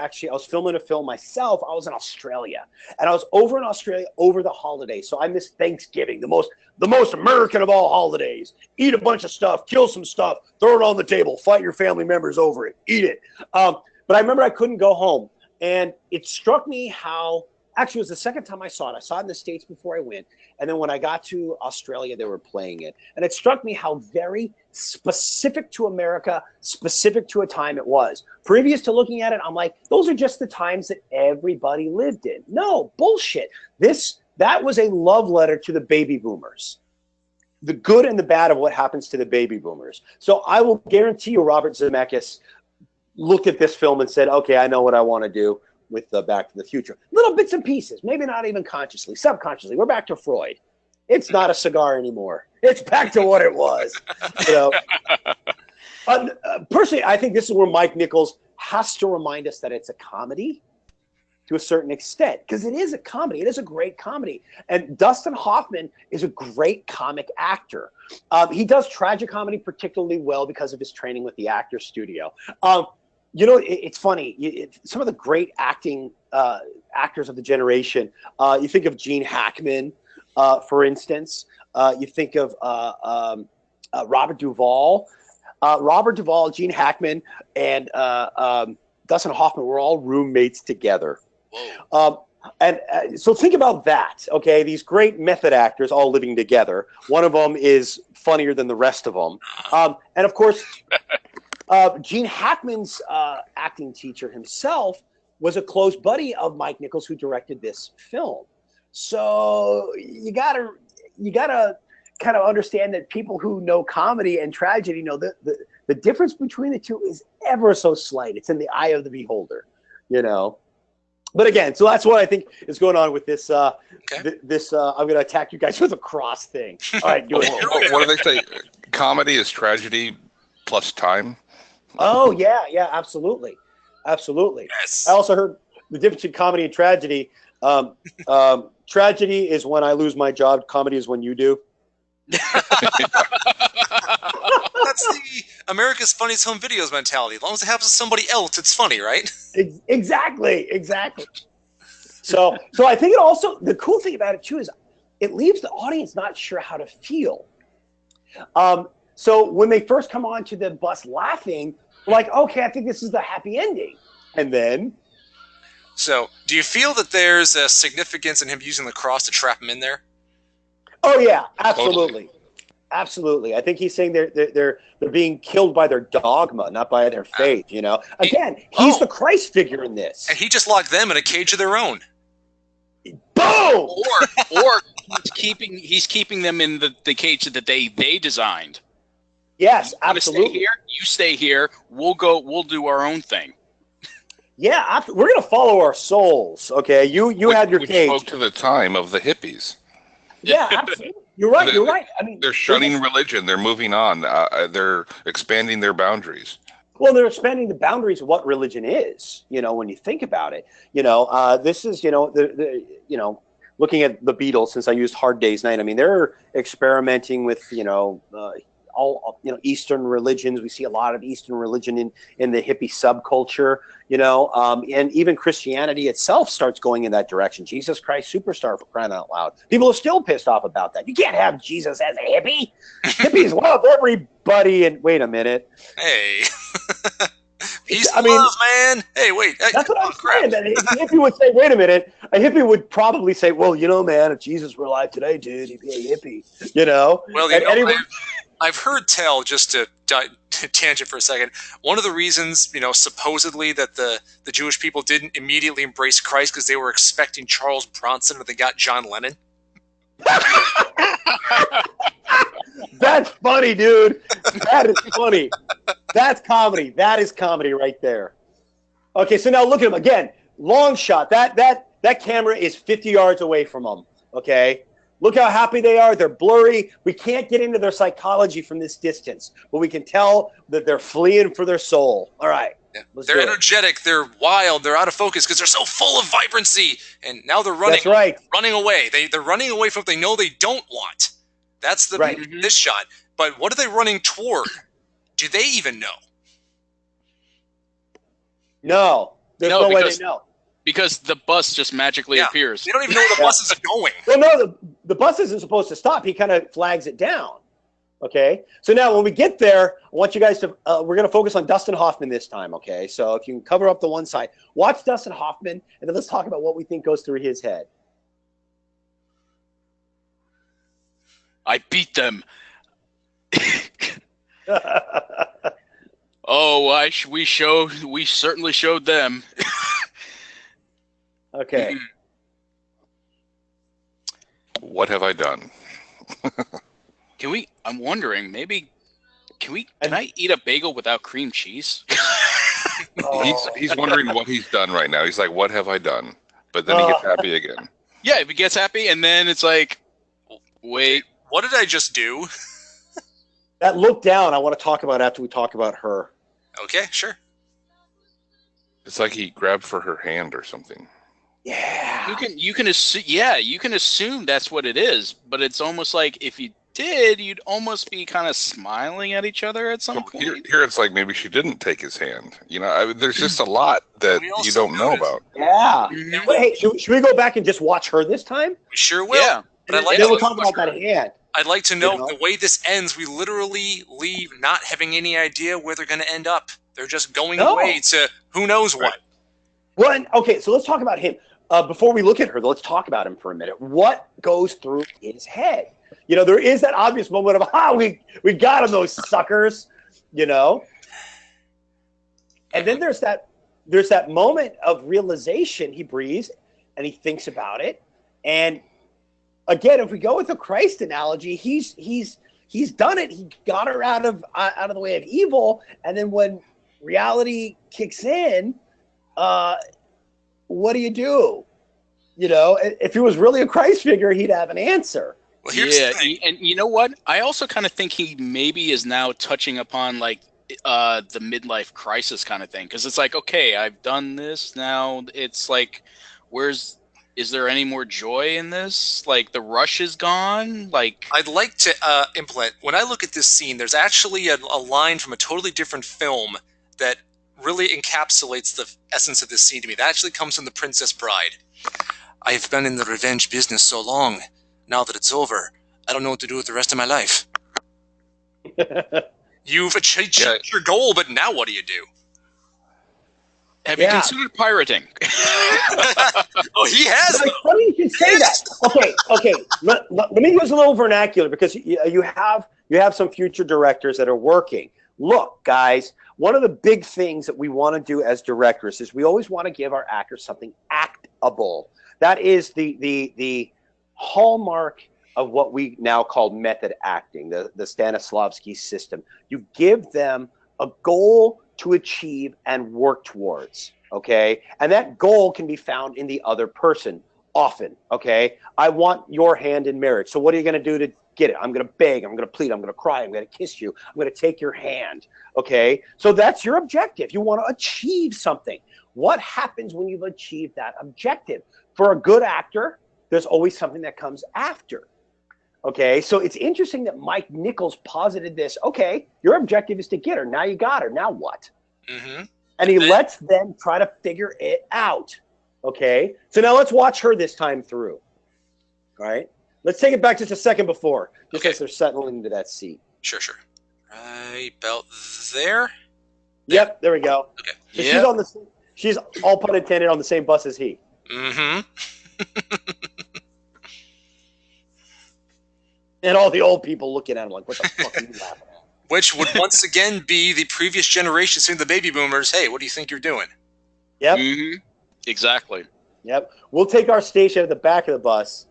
filming a film myself. I was in Australia, and I was over in Australia over the holidays. So I missed Thanksgiving, the most American of all holidays. Eat a bunch of stuff, kill some stuff, throw it on the table, fight your family members over it, eat it. But I remember I couldn't go home, and it struck me how. Actually, it was the second time I saw it. I saw it in the States before I went. And then when I got to Australia, they were playing it. And it struck me how very specific to America, specific to a time it was. Previous to looking at it, I'm like, those are just the times that everybody lived in. No, bullshit. That was a love letter to the baby boomers. The good and the bad of what happens to the baby boomers. So I will guarantee you Robert Zemeckis looked at this film and said, okay, I know what I want to do. with Back to the Future. Little bits and pieces, maybe not even consciously, subconsciously. We're back to Freud. It's not a cigar anymore. It's back to what it was. You know. Personally, I think this is where Mike Nichols has to remind us that it's a comedy to a certain extent, because it is a comedy. It is a great comedy. And Dustin Hoffman is a great comic actor. He does tragic comedy particularly well because of his training with the Actors Studio. You know, it's funny. Some of the great actors of the generation, you think of Gene Hackman, for instance. You think of Robert Duvall. Robert Duvall, Gene Hackman, and Dustin Hoffman were all roommates together. So think about that, okay? These great method actors all living together. One of them is funnier than the rest of them. And of course, Gene Hackman's acting teacher himself was a close buddy of Mike Nichols, who directed this film. So you gotta kind of understand that people who know comedy and tragedy know that the difference between the two is ever so slight. It's in the eye of the beholder, you know. But again, so that's what I think is going on with this. I'm going to attack you guys with a cross thing. All right, do it. What do they say? Comedy is tragedy plus time. Oh yeah, absolutely. Yes. I also heard the difference between comedy and tragedy. Tragedy is when I lose my job. Comedy is when you do. That's the America's Funniest Home Videos mentality. As long as it happens to somebody else, it's funny, right? Exactly. So I think it also, the cool thing about it too is it leaves the audience not sure how to feel. So when they first come onto the bus laughing, we're like, okay, I think this is the happy ending. And then. So do you feel that there's a significance in him using the cross to trap him in there? Oh yeah, absolutely. Totally. Absolutely. I think he's saying they're being killed by their dogma, not by their faith, you know. Again, he's the Christ figure in this. And he just locked them in a cage of their own. Boom! Or he's keeping them in the cage that they designed. Yes, You absolutely. stay here, you stay here. We'll do our own thing. Yeah, we're going to follow our souls, okay? You have your Which cage. spoke to the time of the hippies. Yeah, absolutely. You're right. I mean, They're shunning religion. They're moving on. They're expanding their boundaries. well, they're expanding the boundaries of what religion is, you know, when you think about it. You know, this is, you know, looking at the Beatles, since I used Hard Day's Night, I mean, they're experimenting with, all Eastern religions. We see a lot of Eastern religion in the hippie subculture, you know, and even Christianity itself starts going in that direction. Jesus Christ Superstar, for crying out loud. People are still pissed off about that. You can't have Jesus as a hippie. Hippies love everybody. And wait a minute. Hey. Peace and love, man. Hey, wait. That's what I'm saying. That a hippie would say, wait a minute. A hippie would probably say, well, you know, man, if Jesus were alive today, dude, he'd be a hippie, you know? Well, I've heard tell, just to tangent for a second, one of the reasons, supposedly that the Jewish people didn't immediately embrace Christ because they were expecting Charles Bronson, but they got John Lennon. That's funny, dude. That is funny. That's comedy. That is comedy right there. Okay, so now look at him again. Long shot. That camera is 50 yards away from them. Okay. Look how happy they are. They're blurry. We can't get into their psychology from this distance, but we can tell that they're fleeing for their soul. All right. Yeah. They're energetic. They're wild. They're out of focus because they're so full of vibrancy. And now they're running. That's right. Running away. They're running away from what they know they don't want. That's this shot. But what are they running toward? Do they even know? No. There's no way they know. Because the bus just magically appears. They don't even know where the bus is going. Well, no, the bus isn't supposed to stop. He kind of flags it down. Okay? So now when we get there, I want you guys to, we're going to focus on Dustin Hoffman this time, okay? So if you can cover up the one side. Watch Dustin Hoffman, and then let's talk about what we think goes through his head. I beat them. Oh, we certainly showed them. Okay. What have I done? I'm wondering, maybe, can I eat a bagel without cream cheese? He's wondering what he's done right now. He's like, what have I done? But then he gets happy again. Yeah, if he gets happy, and then it's like, wait, What did I just do? That look down, I want to talk about after we talk about her. Okay, sure. It's like he grabbed for her hand or something. Yeah. you can assume, you can assume that's what it is, but it's almost like if you did, you'd almost be kind of smiling at each other at some Well, point. here it's like maybe she didn't take his hand. You know, there's just a lot that We also you don't know noticed- about. Yeah. Mhm. But hey, should we go back and just watch her this time? We sure will. Yeah. But I'd like, Then to, we'll talk about that hand. I'd like to know You know? the way this ends. We literally leave not having any idea where they're going to end up. They're just going No. away to who knows what. Well, okay, so let's talk about him. Before we look at her, let's talk about him for a minute. What goes through his head? You know, there is that obvious moment of, we got him, those suckers, you know? And then there's that moment of realization. He breathes and he thinks about it. And again, if we go with the Christ analogy, he's done it. He got her out of the way of evil. And then when reality kicks in, what do you do? You know, if he was really a Christ figure, he'd have an answer. Well, here's the thing. And you know what? I also kind of think he maybe is now touching upon like the midlife crisis kind of thing, because it's like, okay, I've done this now. It's like, is there any more joy in this? Like the rush is gone. Like I'd like to implement, when I look at this scene, there's actually a line from a totally different film that really encapsulates the essence of this scene to me. That actually comes from The Princess Bride. I have been in the revenge business so long. Now that it's over, I don't know what to do with the rest of my life. You've achieved your goal, but now what do you do? have you considered pirating? Oh, he has. It's funny you can say that. Okay. Let me use a little vernacular, because you have some future directors that are working. Look, guys, one of the big things that we want to do as directors is we always want to give our actors something actable. That is the hallmark of what we now call method acting, the Stanislavski system. You give them a goal to achieve and work towards, okay? And that goal can be found in the other person often, okay? I want your hand in marriage. So what are you going to do to get it? I'm going to beg, I'm going to plead, I'm going to cry, I'm going to kiss you, I'm going to take your hand, okay? So that's your objective. You want to achieve something. What happens when you've achieved that objective? For a good actor, there's always something that comes after. Okay, so it's interesting that Mike Nichols posited this. Okay, your objective is to get her. Now you got her. Now what? Mm-hmm. And he lets them try to figure it out. Okay, so now let's watch her this time through. All right, let's take it back just a second before, just as they're settling into that seat. Sure. Right about there. Yep, there we go. Okay. So she's all pun intended on the same bus as he. Mm-hmm. And all the old people looking at him like, what the fuck are you laughing at? Which would once again be the previous generation saying to the baby boomers, hey, what do you think you're doing? Yep. Mm-hmm. Exactly. Yep. We'll take our station at the back of the bus.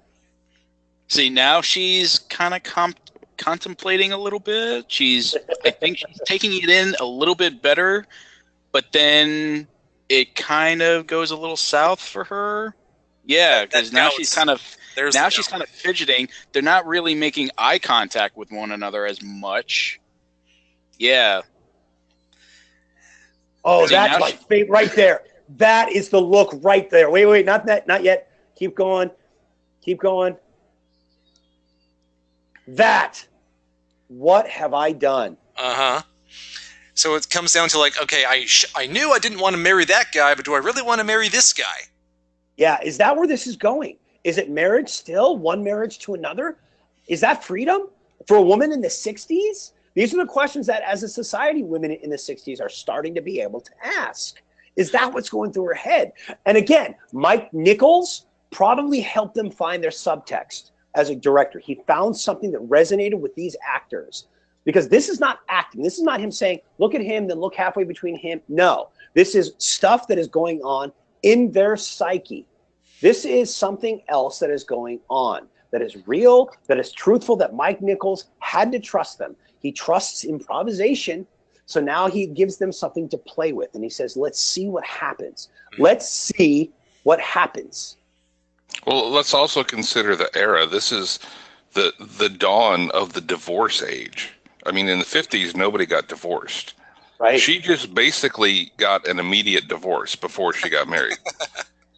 See, now she's kind of contemplating a little bit. I think she's taking it in a little bit better, but then it kind of goes a little south for her. Yeah, because now she's kind of fidgeting. They're not really making eye contact with one another as much. Yeah. Oh, See, that's my favorite right there. That is the look right there. Wait, not yet. Keep going. That. What have I done? Uh-huh. So it comes down to like, okay, I knew I didn't want to marry that guy, but do I really want to marry this guy? Yeah, is that where this is going? Is it marriage still? One marriage to another? Is that freedom for a woman in the 60s? These are the questions that as a society, women in the 60s are starting to be able to ask. Is that what's going through her head? And again, Mike Nichols probably helped them find their subtext as a director. He found something that resonated with these actors, because this is not acting. This is not him saying, look at him, then look halfway between him. No, this is stuff that is going on in their psyche. This is something else that is going on, that is real, that is truthful, that Mike Nichols had to trust them. He trusts improvisation. So now he gives them something to play with, and he says, let's see what happens. Let's see what happens. Well, let's also consider the era. This is the dawn of the divorce age. I mean, in the 50s, nobody got divorced. Right. She just basically got an immediate divorce before she got married.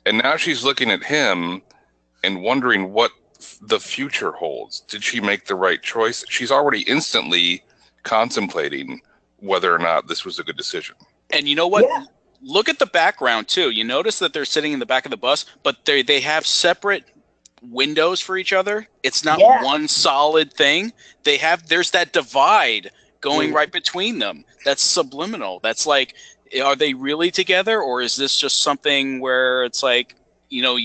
And now she's looking at him and wondering what the future holds. Did she make the right choice? She's already instantly contemplating whether or not this was a good decision. And you know what? Yeah. Look at the background too. You notice that they're sitting in the back of the bus, but they have separate windows for each other. It's not one solid thing. There's that divide going right between them. That's subliminal. That's like, are they really together, or is this just something where it's like, you know,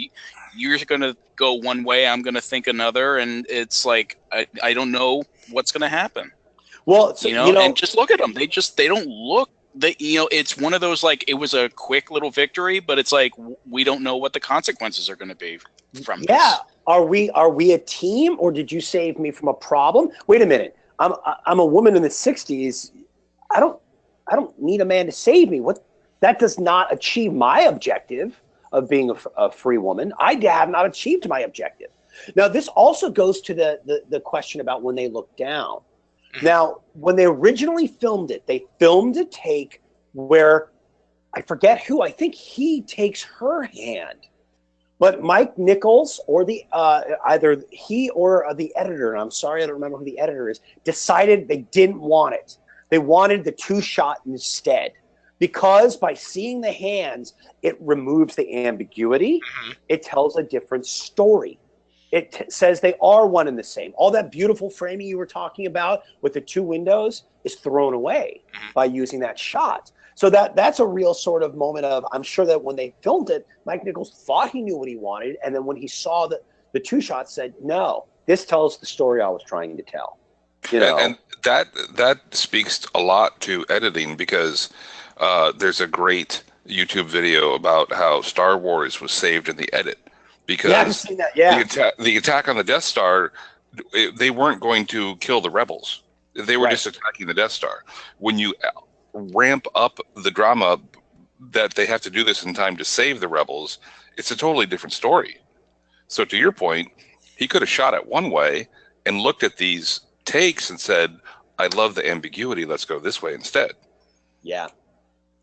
you're going to go one way, I'm going to think another, and it's like I don't know what's going to happen. Well, so, and just look at them. They don't look. It's one of those, like, it was a quick little victory, but it's like we don't know what the consequences are going to be from this. Yeah. Are we a team, or did you save me from a problem? Wait a minute. I'm a woman in the 60s. I don't need a man to save me. That does not achieve my objective of being a free woman. I have not achieved my objective. Now, this also goes to the question about when they look down. Now, when they originally filmed it, they filmed a take where I forget who. I think he takes her hand, but Mike Nichols or either he or the editor, and I'm sorry I don't remember who the editor is, decided they didn't want it. They wanted the two-shot instead, because by seeing the hands, it removes the ambiguity. It tells a different story. It says they are one and the same. All that beautiful framing you were talking about with the two windows is thrown away by using that shot. So that's a real sort of moment of, I'm sure that when they filmed it, Mike Nichols thought he knew what he wanted, and then when he saw the two shots, said, no, this tells the story I was trying to tell. And that speaks a lot to editing, because there's a great YouTube video about how Star Wars was saved in the edit. Because I've seen that. Yeah. The attack on the Death Star, they weren't going to kill the rebels. They were just attacking the Death Star. When you ramp up the drama that they have to do this in time to save the rebels, it's a totally different story. So to your point, he could have shot it one way and looked at these takes and said, I love the ambiguity. Let's go this way instead. Yeah.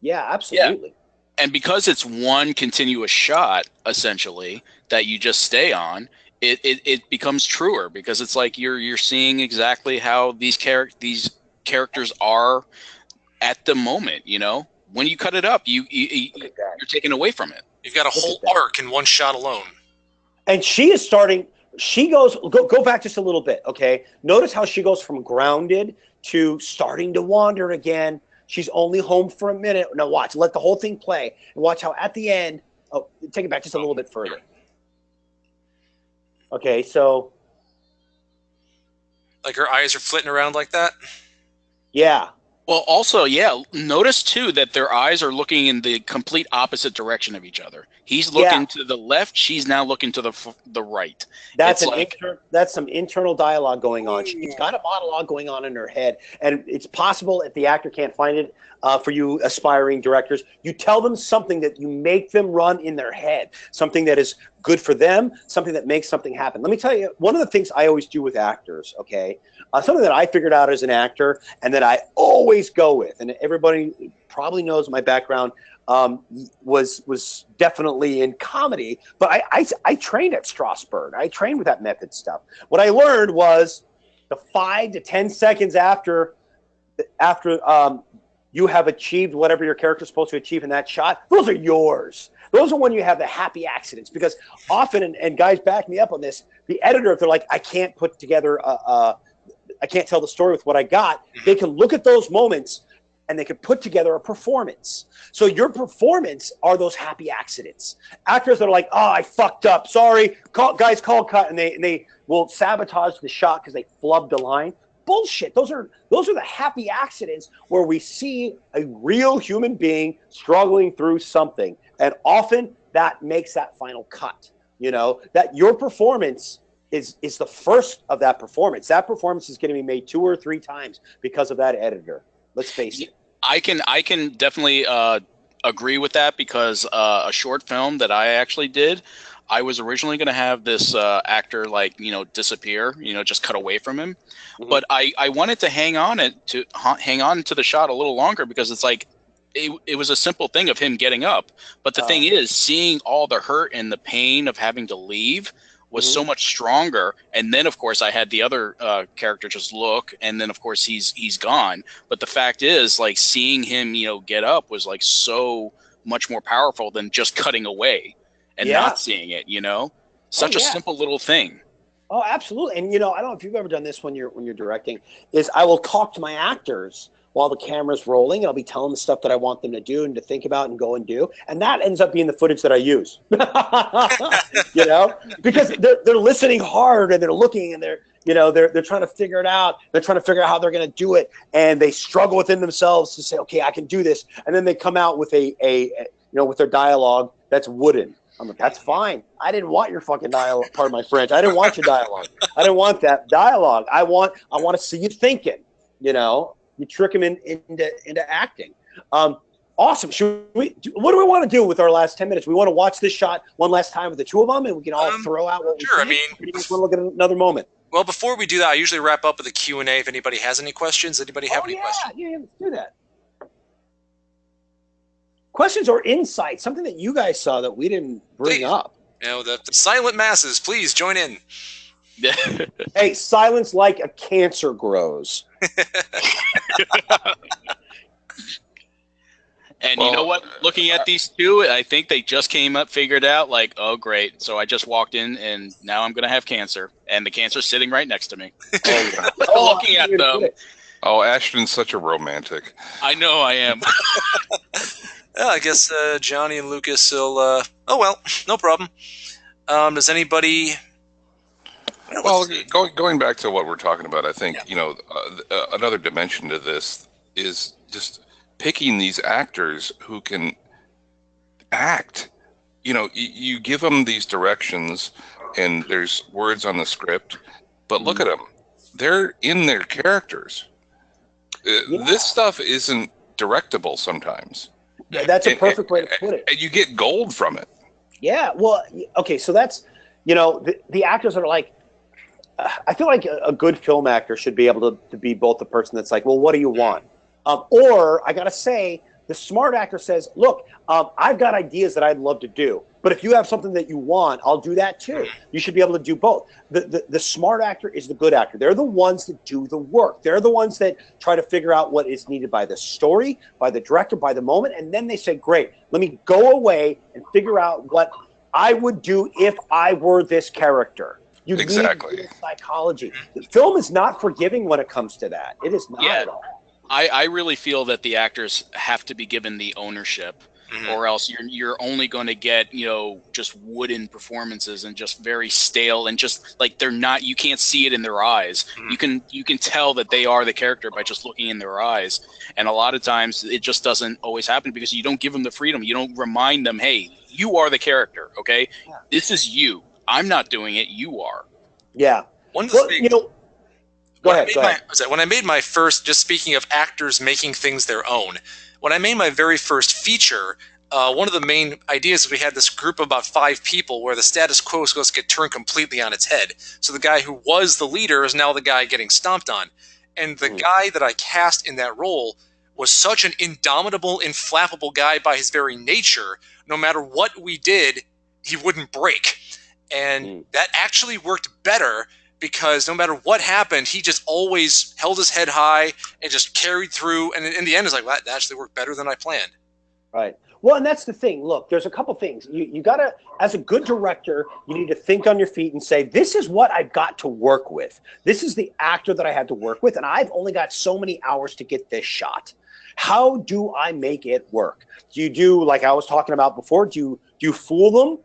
Yeah, absolutely. Yeah. And because it's one continuous shot, essentially, that you just stay on, it becomes truer, because it's like you're seeing exactly how these characters are at the moment. You know, when you cut it up, you're taken away from it. You've got a whole arc in one shot alone. And she is starting. She goes. Go back just a little bit, okay? Notice how she goes from grounded to starting to wander again. She's only home for a minute. Now watch. Let the whole thing play. And watch how at the end. Oh, take it back just a little bit further. Okay, so. Like her eyes are flitting around like that? Yeah. Well, also, yeah, notice, too, that their eyes are looking in the complete opposite direction of each other. He's looking to the left. She's now looking to the right. That's that's some internal dialogue going on. She's got a monologue going on in her head. And it's possible, if the actor can't find it, for you aspiring directors, you tell them something that you make them run in their head, something that is good for them, something that makes something happen. Let me tell you, one of the things I always do with actors, okay, something that I figured out as an actor and that I always go with, and everybody probably knows my background was definitely in comedy, but I trained at Strasberg. I trained with that method stuff. What I learned was the 5 to 10 seconds after you have achieved whatever your character's supposed to achieve in that shot, those are yours. Those are when you have the happy accidents, because often, and guys back me up on this, the editor, if they're like, I can't put together I can't tell the story with what I got, they can look at those moments and they can put together a performance. So your performance are those happy accidents. Actors that are like, oh, I fucked up, sorry, guys, call cut, and they will sabotage the shot because they flubbed a line. Bullshit. Those are the happy accidents where we see a real human being struggling through something, and often that makes that final cut. You know, that your performance is the first of that performance. That performance is going to be made 2 or 3 times because of that editor. Let's face it. I can definitely agree with that because a short film that I actually did, I was originally going to have this actor disappear, just cut away from him, but I wanted to hang on to the shot a little longer because it's like it was a simple thing of him getting up, but the thing is, seeing all the hurt and the pain of having to leave was so much stronger. And then, of course, I had the other character just look, and then, of course, he's gone. But the fact is, like, seeing him, get up was like so much more powerful than just cutting away and not seeing it. Such a simple little thing. Oh, absolutely. And I don't know if you've ever done this when you're directing. Is I will talk to my actors while the camera's rolling, and I'll be telling them stuff that I want them to do and to think about and go and do. And that ends up being the footage that I use, because they're listening hard and they're looking and they're trying to figure it out. They're trying to figure out how they're going to do it. And they struggle within themselves to say, okay, I can do this. And then they come out with with their dialogue that's wooden. I'm like, that's fine. I didn't want your fucking dialogue. Pardon my French. I didn't want your dialogue. I didn't want that dialogue. I want to see you thinking, You trick them into acting. Awesome. What do we want to do with our last 10 minutes? We want to watch this shot one last time with the two of them, and we can all throw out what we sure. think. We just want to look at another moment. Well, before we do that, I usually wrap up with a Q&A if anybody has any questions. Anybody have any questions? Yeah, let's do that. Questions or insights, something that you guys saw that we didn't bring up. The silent masses, please join in. Hey, silence like a cancer grows. And you know what? Looking at these two, I think they just figured out, like, oh, great. So I just walked in, and now I'm going to have cancer. And the cancer's sitting right next to me. Looking at them. Oh, Ashton's such a romantic. I know I am. Well, I guess Johnny and Lucas will... oh, well, no problem. Does anybody... Well, going back to what we're talking about, I think, another dimension to this is just picking these actors who can act. You give them these directions and there's words on the script, but look at them. They're in their characters. This stuff isn't directable sometimes. Yeah, that's a perfect way to put it. And you get gold from it. Yeah, well, okay, so that's, the actors are like, I feel like a good film actor should be able to be both the person that's like, well, what do you want? Or I got to say, the smart actor says, look, I've got ideas that I'd love to do. But if you have something that you want, I'll do that too. You should be able to do both. The smart actor is the good actor. They're the ones that do the work. They're the ones that try to figure out what is needed by the story, by the director, by the moment. And then they say, great, let me go away and figure out what I would do if I were this character. You exactly. need psychology. The film is not forgiving when it comes to that. It is not at all. I really feel that the actors have to be given the ownership, or else you're only going to get just wooden performances and just very stale and just like they're not. You can't see it in their eyes. You can tell that they are the character by just looking in their eyes. And a lot of times it just doesn't always happen because you don't give them the freedom. You don't remind them, hey, you are the character. Okay, this is you. I'm not doing it. You are. Yeah. One of the things, Go ahead. When I made my first, just speaking of actors making things their own, when I made my very first feature, one of the main ideas is we had this group of about 5 people where the status quo is supposed to get turned completely on its head. So the guy who was the leader is now the guy getting stomped on. And the guy that I cast in that role was such an indomitable, inflammable guy by his very nature. No matter what we did, he wouldn't break. And that actually worked better because no matter what happened, he just always held his head high and just carried through. And in the end, it's like, well, that actually worked better than I planned. Right. Well, and that's the thing. Look, there's a couple things. You got to, as a good director, you need to think on your feet and say, this is what I've got to work with. This is the actor that I had to work with, and I've only got so many hours to get this shot. How do I make it work? Do you do, like I was talking about before, do you fool them,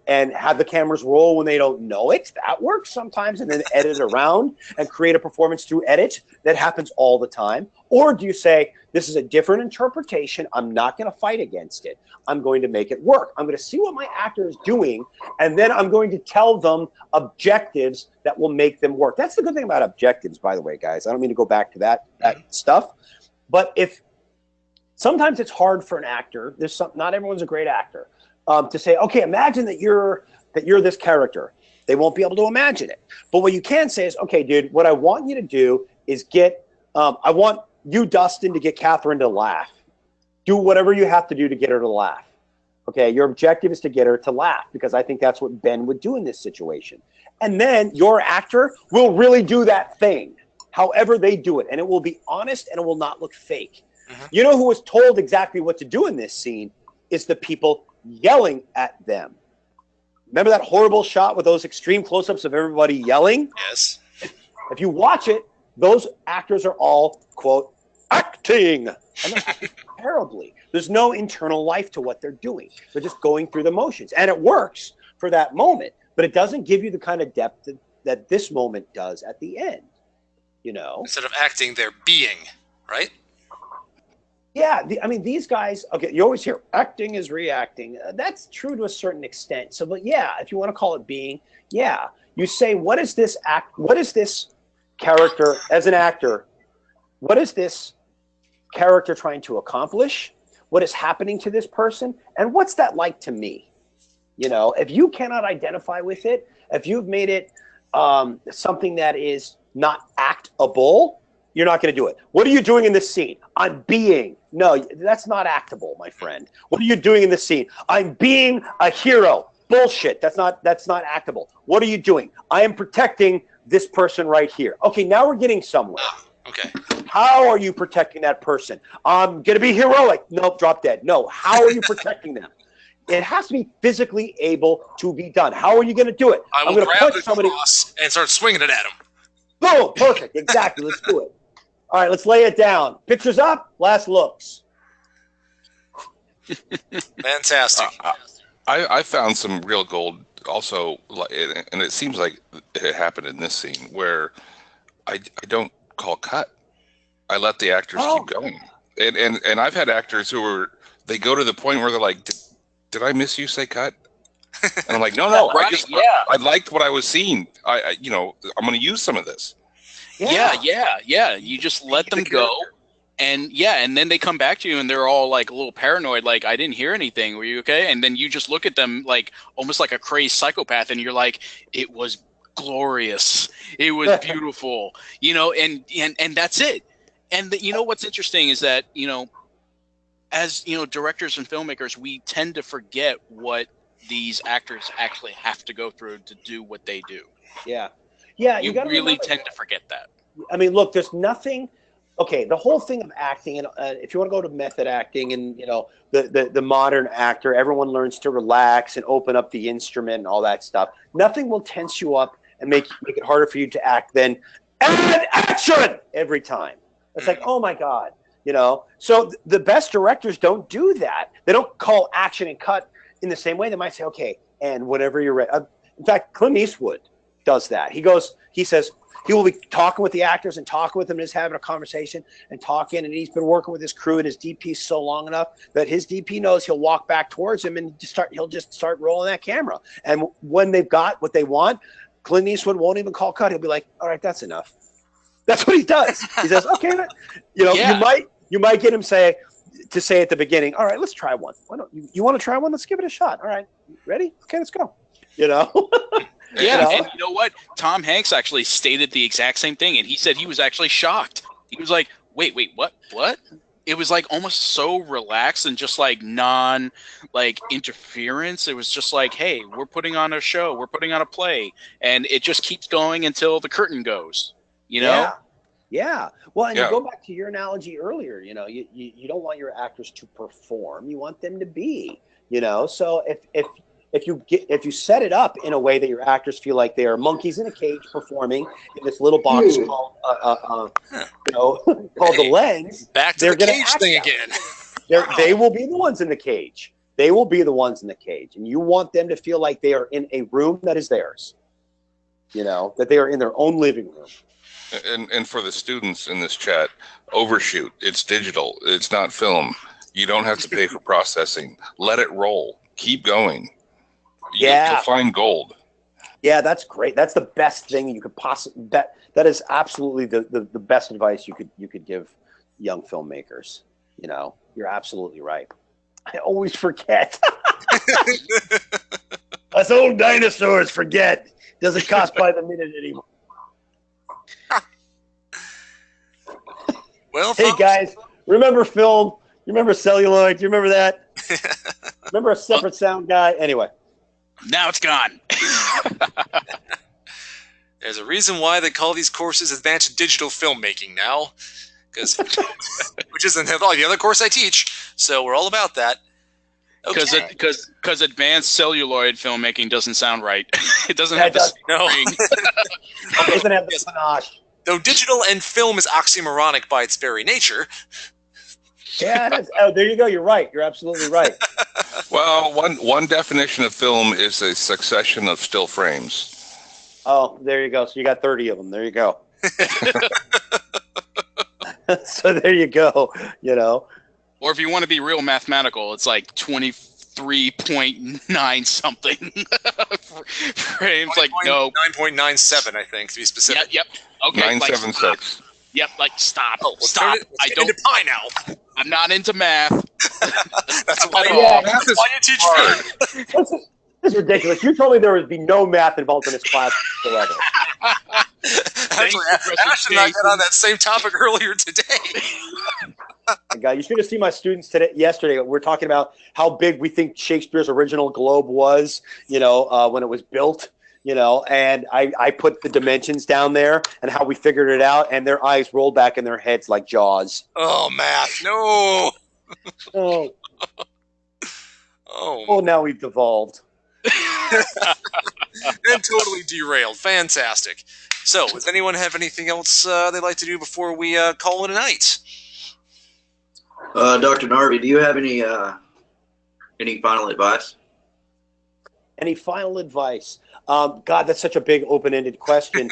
and have the cameras roll when they don't know it? That works sometimes, and then edit it around and create a performance through edit. That happens all the time. Or do you say, this is a different interpretation. I'm not going to fight against it. I'm going to make it work. I'm going to see what my actor is doing, and then I'm going to tell them objectives that will make them work. That's the good thing about objectives, by the way, guys. I don't mean to go back to that stuff. But if sometimes it's hard for an actor. Not everyone's a great actor. To say, okay, imagine that you're this character. They won't be able to imagine it. But what you can say is, okay, dude, what I want you to do is I want you, Dustin, to get Catherine to laugh. Do whatever you have to do to get her to laugh. Okay, your objective is to get her to laugh, because I think that's what Ben would do in this situation. And then your actor will really do that thing, however they do it. And it will be honest and it will not look fake. Mm-hmm. You know who was told exactly what to do in this scene is the people yelling at them. Remember that horrible shot with those extreme close-ups of everybody yelling? Yes. If you watch it, those actors are all, quote, acting. And they're acting terribly. There's no internal life to what they're doing. They're just going through the motions. And it works for that moment, but it doesn't give you the kind of depth that this moment does at the end. You know? Instead of acting, they're being, right? Yeah, these guys, okay, you always hear acting is reacting. That's true to a certain extent. So, but yeah, if you want to call it being, yeah. You say, what is this character, as an actor, what is this character trying to accomplish? What is happening to this person? And what's that like to me? You know, if you cannot identify with it, if you've made it something that is not actable, you're not going to do it. What are you doing in this scene? I'm being. No, that's not actable, my friend. What are you doing in this scene? I'm being a hero. Bullshit. That's not actable. What are you doing? I am protecting this person right here. Okay, now we're getting somewhere. Okay. How are you protecting that person? I'm going to be heroic. Nope, drop dead. No, how are you protecting them? It has to be physically able to be done. How are you going to do it? I'm going to grab the cross and start swinging it at him. Boom, perfect. Exactly. Let's do it. All right, let's lay it down. Pictures up, last looks. Fantastic. I found some real gold also, and it seems like it happened in this scene where I don't call cut. I let the actors keep going. And I've had actors they go to the point where they're like, did I miss you say cut? And I'm like, no, right, I liked what I was seeing. I'm going to use some of this. Yeah. You just let them go. And then they come back to you and they're all like a little paranoid, like, I didn't hear anything. Were you okay? And then you just look at them like almost like a crazed psychopath, and you're like, it was glorious. It was beautiful, and that's it. And what's interesting is that, as directors and filmmakers, we tend to forget what these actors actually have to go through to do what they do. Yeah. You really tend to forget that. I mean, look, there's nothing. Okay, the whole thing of acting, and if you want to go to method acting, and the modern actor, everyone learns to relax and open up the instrument and all that stuff. Nothing will tense you up and make it harder for you to act than add action every time. It's like, oh my God, So the best directors don't do that. They don't call action and cut in the same way. They might say, okay, and whenever you're ready. In fact, Clint Eastwood does that. He says. He will be talking with the actors and talking with them, and just having a conversation and talking. And he's been working with his crew and his DP so long enough that his DP knows he'll walk back towards him and he'll just start rolling that camera. And when they've got what they want, Clint Eastwood won't even call cut. He'll be like, all right, that's enough. That's what he does. He says, okay, you might get him to say at the beginning, all right, let's try one. Why don't you want to try one? Let's give it a shot. All right, ready? Okay, let's go. Yeah, and you know what? Tom Hanks actually stated the exact same thing, and he said he was actually shocked. He was like, wait, what? It was like almost so relaxed and just like interference. It was just like, hey, we're putting on a show, we're putting on a play, and it just keeps going until the curtain goes, Yeah. Well, and you go back to your analogy earlier, you don't want your actors to perform, you want them to be, so if you set it up in a way that your actors feel like they are monkeys in a cage performing in this little box called the lens, back to the cage thing again. They will be the ones in the cage. They will be the ones in the cage, and you want them to feel like they are in a room that is theirs. That they are in their own living room. And for the students in this chat, overshoot. It's digital. It's not film. You don't have to pay for processing. Let it roll. Keep going. You'll find gold. Yeah, that's great. That's the best thing you could possibly. That is absolutely the best advice you could give young filmmakers. You know, you're absolutely right. I always forget. Us old dinosaurs forget. Doesn't cost by the minute anymore. Well, Hey, folks, guys, remember film? You remember celluloid? Do you remember that? Remember a separate sound guy? Anyway. Now it's gone. there's a reason why they call these courses advanced digital filmmaking now, which isn't all the other course I teach. So we're all about that. Okay. Because advanced celluloid filmmaking doesn't sound right. It doesn't Yeah, have it does. the No. ring. It doesn't have the panache. Though digital and film is oxymoronic by its very nature. Yeah, it is. Oh, there you go. You're right. You're absolutely right. Well, one definition of film is a succession of still frames. Oh, there you go. So you got 30 of them. There you go. So there you go. You know. Or if you want to be real mathematical, it's like 23.9 something frames. Like, no. 9.97, I think, to be specific. Yep. Okay. 976. Yep. Like, stop. Oh, let's Stop. turn it- let's get into pi now. I'm not into math. That's why at you, all. that's why you teach film. This is ridiculous. You told me there would be no math involved in this class whatsoever. Actually, Professor Ashton and I got Jason. on that same topic earlier today. Guy, you should have seen my students yesterday. We're talking about how big we think Shakespeare's original globe was, you know, when it was built, you know, and I put the dimensions down there and how we figured it out, and their eyes rolled back in their heads like Jaws. Oh, math. No. Oh, Oh, now we've devolved. and totally derailed. Fantastic. So, does anyone have anything else they'd like to do before we call it a night? Dr. Narvi, do you have any final advice? Any final advice? God, that's such a big open-ended question.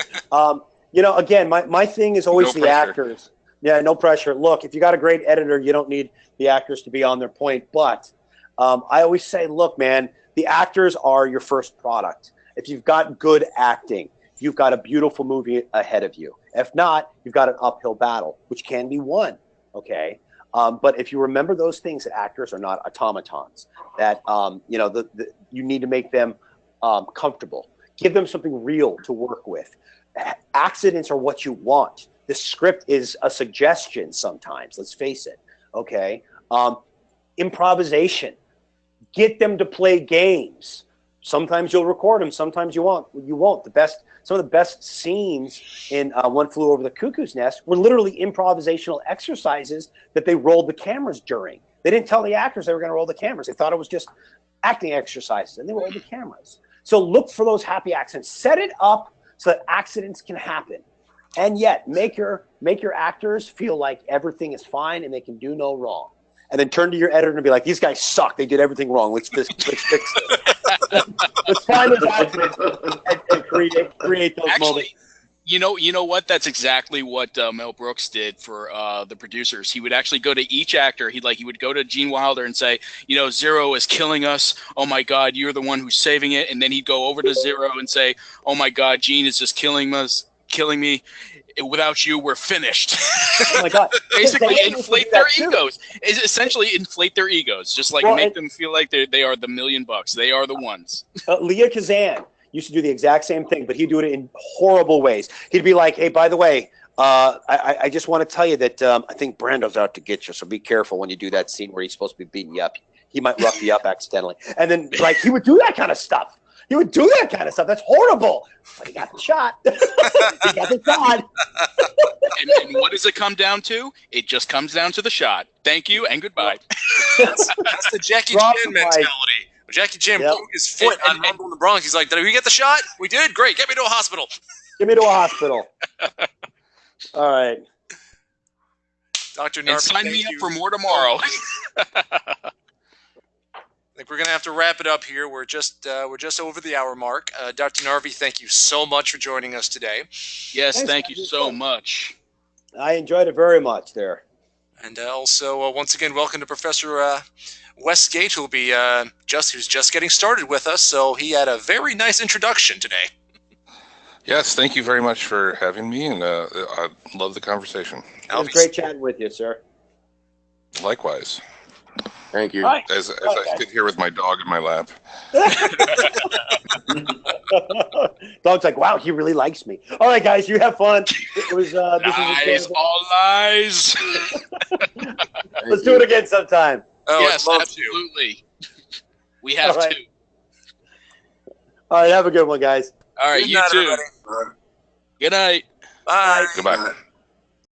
You know, again, my thing is always No the pressure. actors. Yeah, no pressure. Look, if you got a great editor, you don't need the actors to be on their point. But I always say, look, man, the actors are your first product. If you've got good acting, you've got a beautiful movie ahead of you. If not, you've got an uphill battle, which can be won. Okay. But if you remember those things, that actors are not automatons, that, you know, you need to make them comfortable. Give them something real to work with. Accidents are what you want. The script is a suggestion sometimes, let's face it, okay? Improvisation. Get them to play games. Sometimes you'll record them, sometimes you won't. Some of the best scenes in One Flew Over the Cuckoo's Nest were literally improvisational exercises that they rolled the cameras during. They didn't tell the actors they were going to roll the cameras. They thought it was just acting exercises, and they rolled the cameras. So look for those happy accidents. Set it up so that accidents can happen. And yet, make your actors feel like everything is fine and they can do no wrong. And then turn to your editor and be like, these guys suck. They did everything wrong. Let's fix it. Let's find those accidents and create those moments. Actually, you know what? That's exactly what Mel Brooks did for the producers. He would actually go to each actor. He would go to Gene Wilder and say, you know, Zero is killing us. Oh my God, you're the one who's saving it. And then he'd go over to Zero and say, oh my God, Gene is just killing me. Without you, we're finished. Oh my God. Basically, They inflate do their that too. egos. Is essentially inflate their egos. Just like Well, make and- them feel like they are the $1 million. They are the ones. Leah Kazan used to do the exact same thing, but he'd do it in horrible ways. He'd be like, hey, by the way, I just want to tell you that I think Brando's out to get you, so be careful when you do that scene where he's supposed to be beating you up. He might rough you up accidentally. And then, like, he would do that kind of stuff. He would do that kind of stuff. That's horrible. But he got the shot. He got the shot. And what does it come down to? It just comes down to the shot. Thank you and goodbye. That's the Jackie Drop Chan the mic. mentality. When Jackie Chan Yep. broke his foot on Rumble in the Bronx, he's like, did we get the shot? We did? Great. Get me to a hospital. Get me to a hospital. All right. Dr. And Narvi, sign thank me up you. for more tomorrow. I think we're going to have to wrap it up here. We're just over the hour mark. Dr. Narvi, thank you so much for joining us today. Yes, Thanks, thank guys. you It was so fun. much. I enjoyed it very much there. And also, once again, welcome to Professor Westgate, who's just getting started with us. So he had a very nice introduction today. Yes, thank you very much for having me, and I love the conversation. It was great chatting with you, sir. Likewise, Thank you. All right. as All right, I sit here with my dog in my lap. Dog's like, wow, he really likes me. All right, guys, you have fun. It was Lies, all lies. Let's do it again sometime. Oh, Yes, I'd love to. absolutely. We have All right. to. All right, have a good one, guys. All right, Good you night, too. everybody. All right. Good night. Bye. Goodbye. All right.